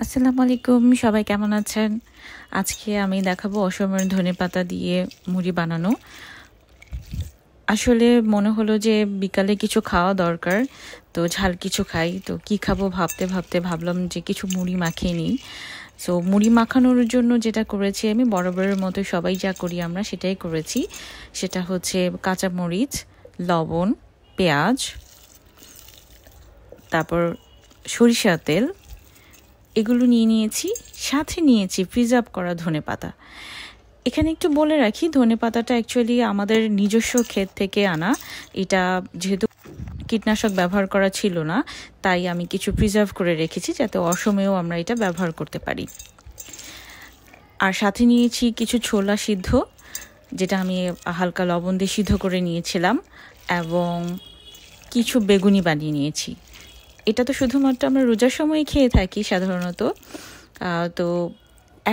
আসসালামু আলাইকুম, সবাই কেমন আছেন? আজকে আমি দেখাবো অসময়ের ধনেপাতা দিয়ে মুড়ি বানানো। আসলে মনে হলো যে বিকালে কিছু খাওয়া দরকার, তো ঝাল কিছু খাই। তো কি খাবো ভাবতে ভাবতে ভাবলাম যে কিছু মুড়ি মাখিয়ে নিই। সো মুড়ি মাখানোর জন্য যেটা করেছি আমি বরাবরের মতো সবাই যা করি আমরা সেটাই করেছি। সেটা হচ্ছে কাঁচামরিচ, লবণ, পেঁয়াজ, তারপর সরিষার তেল, এগুলো নিয়ে নিয়েছি। সাথে নিয়েছি প্রিজার্ভ করা ধনেপাতা। এখানে একটু বলে রাখি, ধনেপাতাটা অ্যাকচুয়ালি আমাদের নিজস্ব ক্ষেত থেকে আনা। এটা যেহেতু কীটনাশক ব্যবহার করা ছিল না, তাই আমি কিছু প্রিজার্ভ করে রেখেছি যাতে অসময়েও আমরা এটা ব্যবহার করতে পারি। আর সাথে নিয়েছি কিছু ছোলা সিদ্ধ, যেটা আমি হালকা লবণ দিয়ে সিদ্ধ করে নিয়েছিলাম, এবং কিছু বেগুনি বানিয়ে নিয়েছি। এটা তো শুধুমাত্র আমরা রোজার সময় খেয়ে থাকি সাধারণত। তো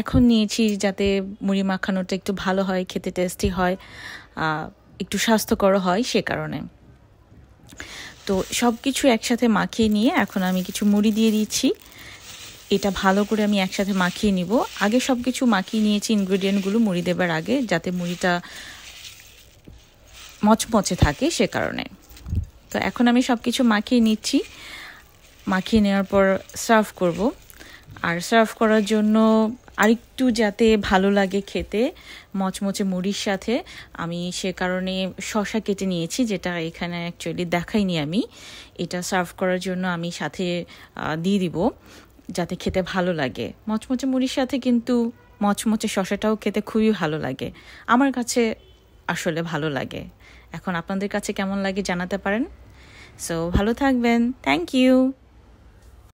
এখন নিয়েছি যাতে মুড়ি মাখানোটা একটু ভালো হয়, খেতে টেস্টি হয়, একটু স্বাস্থ্যকর হয়, সে কারণে। তো সব কিছু একসাথে মাখিয়ে নিয়ে এখন আমি কিছু মুড়ি দিয়ে দিচ্ছি। এটা ভালো করে আমি একসাথে মাখিয়ে নিব। আগে সব কিছু মাখিয়ে নিয়েছি ইনগ্রেডিয়েন্টগুলো মুড়ি দেবার আগে, যাতে মুড়িটা মচমচে থাকে, সে কারণে। তো এখন আমি সব কিছু মাখিয়ে নিচ্ছি। মাখিয়ে নেওয়ার পর সার্ভ করব। আর সার্ভ করার জন্য আরেকটু যাতে ভালো লাগে খেতে মচমচে মুড়ির সাথে, আমি সে কারণে শসা কেটে নিয়েছি, যেটা এখানে অ্যাকচুয়ালি দেখাইনি আমি। এটা সার্ভ করার জন্য আমি সাথে দিয়ে দিব, যাতে খেতে ভালো লাগে। মচমচে মুড়ির সাথে কিন্তু মচমচে শসাটাও খেতে খুবই ভালো লাগে। আমার কাছে আসলে ভালো লাগে। এখন আপনাদের কাছে কেমন লাগে জানাতে পারেন। সো ভালো থাকবেন। Thank you.